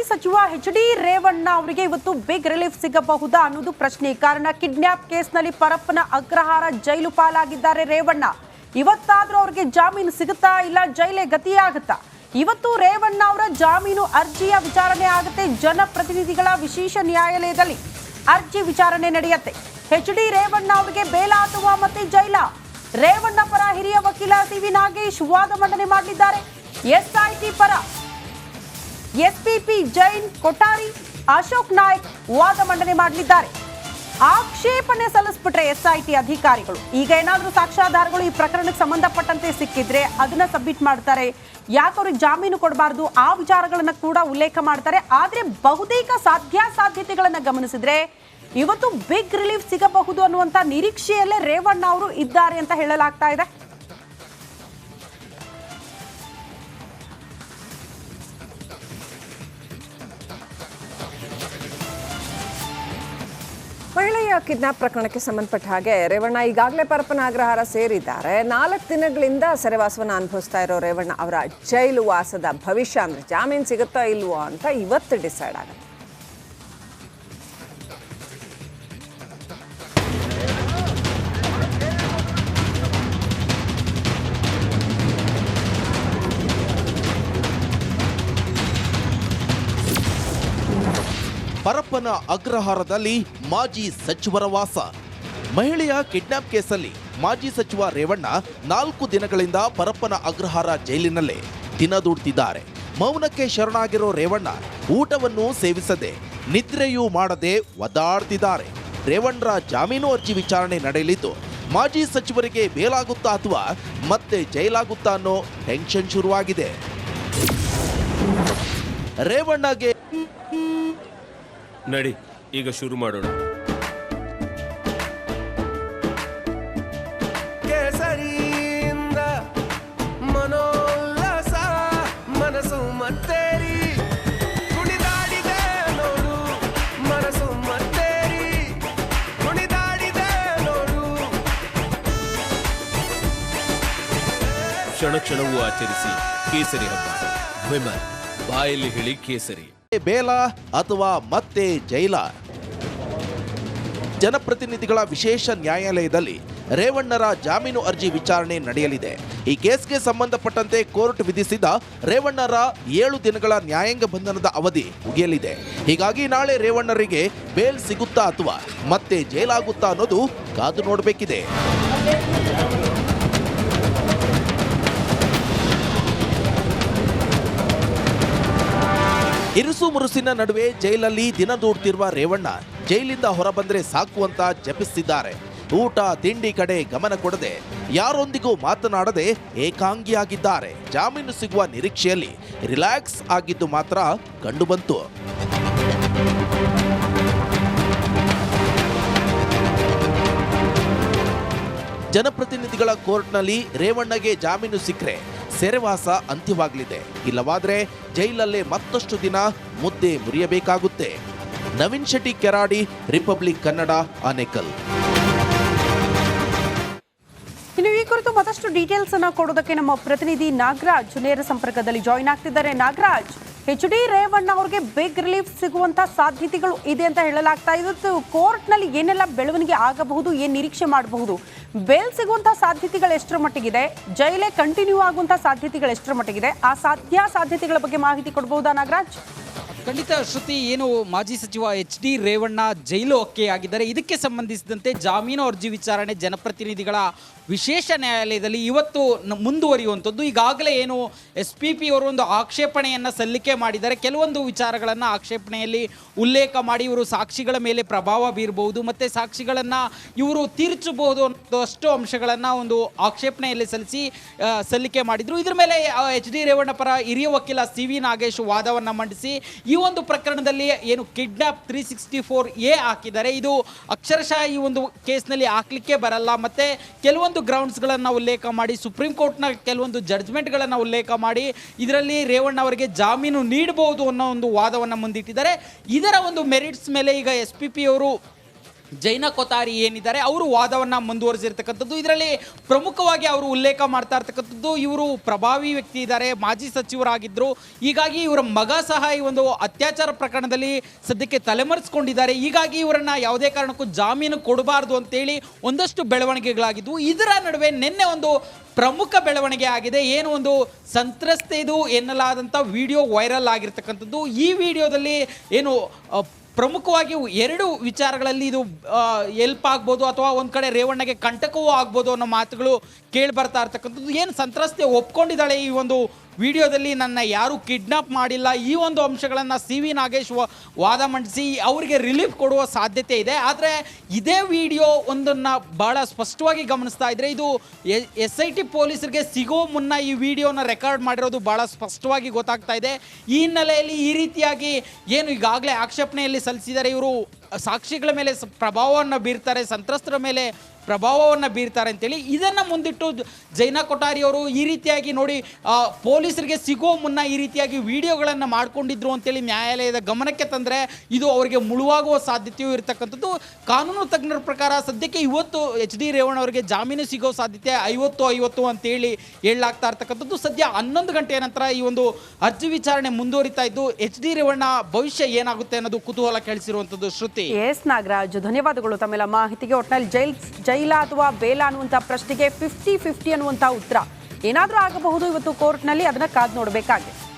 ಸಚಿವ ಎಚ್.ಡಿ. ರೇವಣ್ಣ ಅವರಿಗೆ ಇವತ್ತು ಬಿಗ್ ರಿಲೀಫ್ ಸಿಗಬಹುದಾ ಅನ್ನೋದು ಪ್ರಶ್ನೆ. ಕಾರಣ ಕಿಡ್ನಾಪ್ ಕೇಸ್ನಲ್ಲಿ ಪರಪ್ಪನ ಅಗ್ರಹಾರ ಜೈಲು ಪಾಲಾಗಿದ್ದಾರೆ ರೇವಣ್ಣ. ಇವತ್ತಾದ್ರೂ ಅವರಿಗೆ ಜಾಮೀನು ಸಿಗುತ್ತಾ ಇಲ್ಲ ಜೈಲೇ ಗತಿಯಾಗುತ್ತಾ? ಇವತ್ತು ರೇವಣ್ಣ ಅವರ ಜಾಮೀನು ಅರ್ಜಿಯ ವಿಚಾರಣೆ ಆಗುತ್ತೆ. ಜನಪ್ರತಿನಿಧಿಗಳ ವಿಶೇಷ ನ್ಯಾಯಾಲಯದಲ್ಲಿ ಅರ್ಜಿ ವಿಚಾರಣೆ ನಡೆಯುತ್ತೆ. ಎಚ್.ಡಿ. ರೇವಣ್ಣ ಅವರಿಗೆ ಬೇಲ ಅಥವಾ ಮತ್ತೆ ಜೈಲ? ರೇವಣ್ಣ ಪರ ಹಿರಿಯ ವಕೀಲ ಸಿ.ವಿ. ನಾಗೇಶ್ ವಾದ ಮಂಡನೆ ಮಾಡಲಿದ್ದಾರೆ. ಎಸ್ಐಟಿ ಪರ ಎಸ್ಪಿಪಿ ಜೈನ್ ಕೊಠಾರಿ ಅಶೋಕ್ ನಾಯ್ಕ್ ವಾದ ಮಂಡನೆ ಮಾಡಲಿದ್ದಾರೆ. ಆಕ್ಷೇಪಣೆ ಸಲ್ಲಿಸ್ಬಿಟ್ರೆ ಎಸ್ಐಟಿ ಅಧಿಕಾರಿಗಳು ಈಗ ಏನಾದರೂ ಸಾಕ್ಷ್ಯಾಧಾರಗಳು ಈ ಪ್ರಕರಣಕ್ಕೆ ಸಂಬಂಧಪಟ್ಟಂತೆ ಸಿಕ್ಕಿದ್ರೆ ಅದನ್ನ ಸಬ್ಮಿಟ್ ಮಾಡ್ತಾರೆ. ಯಾಕೆ ಅವ್ರಿಗೆ ಜಾಮೀನು ಕೊಡಬಾರ್ದು ಆ ವಿಚಾರಗಳನ್ನ ಕೂಡ ಉಲ್ಲೇಖ ಮಾಡ್ತಾರೆ. ಆದ್ರೆ ಬಹುತೇಕ ಸಾಧ್ಯತೆಗಳನ್ನ ಗಮನಿಸಿದ್ರೆ ಇವತ್ತು ಬಿಗ್ ರಿಲೀಫ್ ಸಿಗಬಹುದು ಅನ್ನುವಂತ ನಿರೀಕ್ಷೆಯಲ್ಲೇ ರೇವಣ್ಣ ಅವರು ಇದ್ದಾರೆ ಅಂತ ಹೇಳಲಾಗ್ತಾ ಇದೆ. ಮಹಿಳೆಯ ಕಿಡ್ನಾಪ್ ಪ್ರಕರಣಕ್ಕೆ ಸಂಬಂಧಪಟ್ಟ ಹಾಗೆ ರೇವಣ್ಣ ಈಗಾಗಲೇ ಪರಪ್ಪನ ಅಗ್ರಹಾರ ಸೇರಿದ್ದಾರೆ. 4 ದಿನಗಳಿಂದ ಸೆರೆವಾಸವನ್ನು ಅನುಭವಿಸ್ತಾ ಇರೋ ರೇವಣ್ಣ ಅವರ ಜೈಲು ವಾಸದ ಭವಿಷ್ಯ ಅಂದ್ರೆ ಜಾಮೀನು ಸಿಗುತ್ತಾ ಇಲ್ವೋ ಅಂತ ಇವತ್ತು ಡಿಸೈಡ್ ಆಗುತ್ತೆ. ಪರಪ್ಪನ ಅಗ್ರಹಾರದಲ್ಲಿ ಮಾಜಿ ಸಚಿವರ ವಾಸ. ಮಹಿಳೆಯ ಕಿಡ್ನಾಪ್ ಕೇಸಲ್ಲಿ ಮಾಜಿ ಸಚಿವ ರೇವಣ್ಣ 4 ದಿನಗಳಿಂದ ಪರಪ್ಪನ ಅಗ್ರಹಾರ ಜೈಲಿನಲ್ಲೇ ದಿನ ದೂಡ್ತಿದ್ದಾರೆ. ಮೌನಕ್ಕೆ ಶರಣಾಗಿರೋ ರೇವಣ್ಣ ಊಟವನ್ನು ಸೇವಿಸದೆ ನಿದ್ರೆಯೂ ಮಾಡದೆ ಒದ್ದಾಡ್ತಿದ್ದಾರೆ. ರೇವಣ್ಣರ ಜಾಮೀನು ಅರ್ಜಿ ವಿಚಾರಣೆ ನಡೆಯಲಿದ್ದು ಮಾಜಿ ಸಚಿವರಿಗೆ ಬೇಲಾಗುತ್ತಾ ಅಥವಾ ಮತ್ತೆ ಜೈಲಾಗುತ್ತಾ ಅನ್ನೋ ಟೆನ್ಷನ್ ಶುರುವಾಗಿದೆ. ರೇವಣ್ಣಗೆ ನಡಿ ಈಗ ಶುರು ಮಾಡೋಣ. ಕೇಸರಿಯಿಂದ ಮನೋಲ್ಲಾಸ ಮನಸ್ಸು ಮತ್ತೇರಿ ಕುಣಿದಾಡಿದೆ ನೋಡು, ಮನಸ್ಸು ಮತ್ತೇರಿ ಕುಣಿದಾಡಿದೆ ನೋಡು. ಕ್ಷಣ ಕ್ಷಣವೂ ಆಚರಿಸಿ ಕೇಸರಿ ಹಬ್ಬ. ವಿಮಲ್ ಬಾಯಲ್ಲಿ ಹೇಳಿ ಕೇಸರಿ. ಬೇಲ ಅಥವಾ ಮತ್ತೆ ಜೈಲ? ಜನಪ್ರತಿನಿಧಿಗಳ ವಿಶೇಷ ನ್ಯಾಯಾಲಯದಲ್ಲಿ ರೇವಣ್ಣರ ಜಾಮೀನು ಅರ್ಜಿ ವಿಚಾರಣೆ ನಡೆಯಲಿದೆ. ಈ ಕೇಸ್ಗೆ ಸಂಬಂಧಪಟ್ಟಂತೆ ಕೋರ್ಟ್ ವಿಧಿಸಿದ ರೇವಣ್ಣರ 7 ದಿನಗಳ ನ್ಯಾಯಾಂಗ ಬಂಧನದ ಅವಧಿ ಮುಗಿಯಲಿದೆ. ಹೀಗಾಗಿ ನಾಳೆ ರೇವಣ್ಣರಿಗೆ ಬೇಲ್ ಸಿಗುತ್ತಾ ಅಥವಾ ಮತ್ತೆ ಜೈಲಾಗುತ್ತಾ ಅನ್ನೋದು ಕಾದು ನೋಡಬೇಕಿದೆ. ಇರುಸು ಮುರುಸಿನ ನಡುವೆ ಜೈಲಲ್ಲಿ ದಿನ ದೂಡ್ತಿರುವ ರೇವಣ್ಣ ಜೈಲಿಂದ ಹೊರಬಂದ್ರೆ ಸಾಕು ಅಂತ ಜಪಿಸ್ತಿದ್ದಾರೆ. ಊಟ ತಿಂಡಿ ಕಡೆ ಗಮನ ಕೊಡದೆ ಯಾರೊಂದಿಗೂ ಮಾತನಾಡದೆ ಏಕಾಂಗಿಯಾಗಿದ್ದಾರೆ. ಜಾಮೀನು ಸಿಗುವ ನಿರೀಕ್ಷೆಯಲ್ಲಿ ರಿಲ್ಯಾಕ್ಸ್ ಆಗಿದ್ದು ಮಾತ್ರ ಕಂಡುಬಂತು. ಜನಪ್ರತಿನಿಧಿಗಳ ಕೋರ್ಟ್ನಲ್ಲಿ ರೇವಣ್ಣಗೆ ಜಾಮೀನು ಸಿಕ್ಕರೆ ಸೆರೆವಾಸ ಅಂತ್ಯವಾಗಲಿದೆ. ಇಲ್ಲವಾದ್ರೆ ಜೈಲಲ್ಲೇ ಮತ್ತಷ್ಟು ದಿನ ಮುದ್ದೆ ಮುರಿಯಬೇಕಾಗುತ್ತೆ. ನವೀನ್ ಶೆಟ್ಟಿ, ಕೆರಾಡಿ, ರಿಪಬ್ಲಿಕ್ ಕನ್ನಡ, ಆನೇಕಲ್. ಇನ್ನು ಈ ಕುರಿತು ಮತ್ತಷ್ಟು ಡೀಟೇಲ್ಸ್ ಅನ್ನ ಕೊಡೋದಕ್ಕೆ ನಮ್ಮ ಪ್ರತಿನಿಧಿ ನಾಗರಾಜ್ ನೇರ ಸಂಪರ್ಕದಲ್ಲಿ ಜಾಯಿನ್ ಆಗ್ತಿದ್ದಾರೆ. ನಾಗರಾಜ್, ಎಚ್.ಡಿ. ರೇವಣ್ಣ ಅವರಿಗೆ ಬಿಗ್ ರಿಲೀಫ್ ಸಿಗುವಂತ ಸಾಧ್ಯತೆಗಳು ಇದೆ ಅಂತ ಹೇಳಲಾಗ್ತಾ ಇದ್ದು ಕೋರ್ಟ್ ನಲ್ಲಿ ಏನೆಲ್ಲ ಬೆಳವಣಿಗೆ ಆಗಬಹುದು, ಏನ್ ನಿರೀಕ್ಷೆ ಮಾಡಬಹುದು? ಬೇಲ್ ಸಿಗುವಂತ ಸಾಧ್ಯತೆಗಳು ಎಷ್ಟರ ಮಟ್ಟಿಗಿದೆ? ಜೈಲೇ ಕಂಟಿನ್ಯೂ ಆಗುವಂತ ಸಾಧ್ಯತೆಗಳು ಎಷ್ಟರ ಮಟ್ಟಿಗಿದೆ? ಆ ಸಾಧ್ಯತೆಗಳ ಬಗ್ಗೆ ಮಾಹಿತಿ ಕೊಡಬಹುದಾ ನಾಗರಾಜ್? ಖಂಡಿತ ಶ್ರುತಿ, ಏನು ಮಾಜಿ ಸಚಿವ ಎಚ್.ಡಿ. ರೇವಣ್ಣ ಜೈಲು ಆಗಿದ್ದಾರೆ. ಇದಕ್ಕೆ ಸಂಬಂಧಿಸಿದಂತೆ ಜಾಮೀನು ಅರ್ಜಿ ವಿಚಾರಣೆ ಜನಪ್ರತಿನಿಧಿಗಳ ವಿಶೇಷ ನ್ಯಾಯಾಲಯದಲ್ಲಿ ಇವತ್ತು ಮುಂದುವರಿಯುವಂಥದ್ದು. ಈಗಾಗಲೇ ಏನು ಎಸ್.ಪಿ.ಪಿ. ಅವರು ಒಂದು ಆಕ್ಷೇಪಣೆಯನ್ನು ಸಲ್ಲಿಕೆ ಮಾಡಿದ್ದಾರೆ. ಕೆಲವೊಂದು ವಿಚಾರಗಳನ್ನು ಆಕ್ಷೇಪಣೆಯಲ್ಲಿ ಉಲ್ಲೇಖ ಮಾಡಿ ಇವರು ಸಾಕ್ಷಿಗಳ ಮೇಲೆ ಪ್ರಭಾವ ಬೀರಬಹುದು ಮತ್ತು ಸಾಕ್ಷಿಗಳನ್ನು ಇವರು ತೀರ್ಚಬಹುದು ಅನ್ನೋಷ್ಟು ಅಂಶಗಳನ್ನು ಒಂದು ಆಕ್ಷೇಪಣೆಯಲ್ಲಿ ಸಲ್ಲಿಕೆ ಮಾಡಿದರು. ಇದರ ಮೇಲೆ ಎಚ್.ಡಿ. ರೇವಣ್ಣ ಪರ ಹಿರಿಯ ವಕೀಲ ಸಿ.ವಿ. ನಾಗೇಶ್ ವಾದವನ್ನು ಮಂಡಿಸಿ ಈ ಒಂದು ಪ್ರಕರಣದಲ್ಲಿ ಏನು ಕಿಡ್ನಾಪ್ 364A ಹಾಕಿದ್ದಾರೆ, ಇದು ಅಕ್ಷರಶಃ ಈ ಒಂದು ಕೇಸ್ನಲ್ಲಿ ಹಾಕ್ಲಿಕ್ಕೆ ಬರಲ್ಲ, ಮತ್ತೆ ಕೆಲವೊಂದು ಗ್ರೌಂಡ್ಸ್ಗಳನ್ನು ಉಲ್ಲೇಖ ಮಾಡಿ ಸುಪ್ರೀಂ ಕೋರ್ಟ್ನ ಕೆಲವೊಂದು ಜಡ್ಜ್ಮೆಂಟ್ಗಳನ್ನು ಉಲ್ಲೇಖ ಮಾಡಿ ಇದರಲ್ಲಿ ರೇವಣ್ಣ ಅವರಿಗೆ ಜಾಮೀನು ನೀಡಬಹುದು ಅನ್ನೋ ಒಂದು ವಾದವನ್ನು ಮುಂದಿಟ್ಟಿದ್ದಾರೆ. ಇದರ ಒಂದು ಮೆರಿಟ್ಸ್ ಮೇಲೆ ಈಗ ಎಸ್.ಪಿ.ಪಿ. ಅವರು ಜೈನ ಕೊತಾರಿ ಏನಿದ್ದಾರೆ ಅವರು ವಾದವನ್ನು ಮುಂದುವರಿಸಿರ್ತಕ್ಕಂಥದ್ದು. ಇದರಲ್ಲಿ ಪ್ರಮುಖವಾಗಿ ಅವರು ಉಲ್ಲೇಖ ಮಾಡ್ತಾ ಇರ್ತಕ್ಕಂಥದ್ದು, ಇವರು ಪ್ರಭಾವಿ ವ್ಯಕ್ತಿ ಇದ್ದಾರೆ, ಮಾಜಿ ಸಚಿವರಾಗಿದ್ದರು, ಹೀಗಾಗಿ ಇವರ ಮಗ ಸಹ ಈ ಒಂದು ಅತ್ಯಾಚಾರ ಪ್ರಕರಣದಲ್ಲಿ ಸದ್ಯಕ್ಕೆ ತಲೆಮರೆಸ್ಕೊಂಡಿದ್ದಾರೆ, ಹೀಗಾಗಿ ಇವರನ್ನು ಯಾವುದೇ ಕಾರಣಕ್ಕೂ ಜಾಮೀನು ಕೊಡಬಾರ್ದು ಅಂತೇಳಿ ಒಂದಷ್ಟು ಬೆಳವಣಿಗೆಗಳಾಗಿದ್ವು. ಇದರ ನಡುವೆ ನಿನ್ನೆ ಒಂದು ಪ್ರಮುಖ ಬೆಳವಣಿಗೆ ಆಗಿದೆ. ಏನು ಒಂದು ಸಂತ್ರಸ್ತೆದು ಎನ್ನಲಾದಂಥ ವಿಡಿಯೋ ವೈರಲ್ ಆಗಿರ್ತಕ್ಕಂಥದ್ದು. ಈ ವಿಡಿಯೋದಲ್ಲಿ ಏನು ಪ್ರಮುಖವಾಗಿ ಎರಡು ವಿಚಾರಗಳಲ್ಲಿ ಇದು ಎಲ್ಪ್ ಆಗ್ಬೋದು ಅಥವಾ ಒಂದು ಕಡೆ ರೇವಣ್ಣಗೆ ಕಂಟಕವೂ ಆಗ್ಬೋದು ಅನ್ನೋ ಮಾತುಗಳು ಕೇಳಿ ಬರ್ತಾ ಇರ್ತಕ್ಕಂಥದ್ದು. ಏನು ಸಂತ್ರಸ್ತೆ ಒಪ್ಕೊಂಡಿದ್ದಾಳೆ ಈ ಒಂದು ವಿಡಿಯೋದಲ್ಲಿ, ನನ್ನ ಯಾರೂ ಕಿಡ್ನಾಪ್ ಮಾಡಿಲ್ಲ, ಈ ಒಂದು ಅಂಶಗಳನ್ನು CV ನಾಗೇಶ್ ವಾದ ಮಂಡಿಸಿ ಅವರಿಗೆ ರಿಲೀಫ್ ಕೊಡುವ ಸಾಧ್ಯತೆ ಇದೆ. ಆದರೆ ಇದೇ ವಿಡಿಯೋ ಒಂದನ್ನು ಭಾಳ ಸ್ಪಷ್ಟವಾಗಿ ಗಮನಿಸ್ತಾ ಇದ್ದರೆ, ಇದು SIT ಪೊಲೀಸರಿಗೆ ಸಿಗೋ ಮುನ್ನ ಈ ವಿಡಿಯೋನ ರೆಕಾರ್ಡ್ ಮಾಡಿರೋದು ಭಾಳ ಸ್ಪಷ್ಟವಾಗಿ ಗೊತ್ತಾಗ್ತಾ ಇದೆ. ಈ ಹಿನ್ನೆಲೆಯಲ್ಲಿ ಈ ರೀತಿಯಾಗಿ ಏನು ಈಗಾಗಲೇ ಆಕ್ಷೇಪಣೆಯಲ್ಲಿ ಸಲ್ಲಿಸಿದ್ದಾರೆ, ಇವರು ಸಾಕ್ಷಿಗಳ ಮೇಲೆ ಪ್ರಭಾವವನ್ನು ಬೀರ್ತಾರೆ, ಸಂತ್ರಸ್ತರ ಮೇಲೆ ಪ್ರಭಾವವನ್ನು ಬೀರ್ತಾರೆ ಅಂತೇಳಿ ಇದನ್ನು ಮುಂದಿಟ್ಟು ಜೈನಾ ಕೊಠಾರಿ ಅವರು ಈ ರೀತಿಯಾಗಿ ನೋಡಿ ಪೊಲೀಸರಿಗೆ ಸಿಗೋ ಮುನ್ನ ಈ ರೀತಿಯಾಗಿ ವಿಡಿಯೋಗಳನ್ನು ಮಾಡ್ಕೊಂಡಿದ್ರು ಅಂತೇಳಿ ನ್ಯಾಯಾಲಯದ ಗಮನಕ್ಕೆ ತಂದರೆ ಇದು ಅವರಿಗೆ ಮುಳುವಾಗುವ ಸಾಧ್ಯತೆಯೂ ಇರತಕ್ಕಂಥದ್ದು. ಕಾನೂನು ತಜ್ಞರ ಪ್ರಕಾರ ಸದ್ಯಕ್ಕೆ ಇವತ್ತು HD ರೇವಣ್ಣ ಅವರಿಗೆ ಜಾಮೀನು ಸಿಗೋ ಸಾಧ್ಯತೆ 50-50 ಅಂತೇಳಿ ಹೇಳಲಾಗ್ತಾ ಇರ್ತಕ್ಕಂಥದ್ದು. ಸದ್ಯ 11 ಗಂಟೆಯ ನಂತರ ಈ ಒಂದು ಅರ್ಜಿ ವಿಚಾರಣೆ ಮುಂದುವರಿತಾ ಇದ್ದು HD ರೇವಣ್ಣ ಭವಿಷ್ಯ ಏನಾಗುತ್ತೆ ಅನ್ನೋದು ಕುತೂಹಲ ಕೇಳಿಸಿರುವಂಥದ್ದು. ಶ್ರುತಿ. ಎಸ್ ನಾಗರಾಜ್, ಧನ್ಯವಾದಗಳು ತಮ್ಮೆಲ್ಲ ಮಾಹಿತಿಗೆ. ಒಟ್ಟಿನಲ್ಲಿ ಜೈಲ ಅಥವಾ ಬೇಲ ಅನ್ನುವಂಥ ಪ್ರಶ್ನೆಗೆ 50-50 ಅನ್ನುವಂಥ ಉತ್ತರ ಏನಾದರೂ ಆಗಬಹುದು ಇವತ್ತು ಕೋರ್ಟ್ನಲ್ಲಿ, ಅದನ್ನ ಕಾದು ನೋಡಬೇಕಾಗಿದೆ.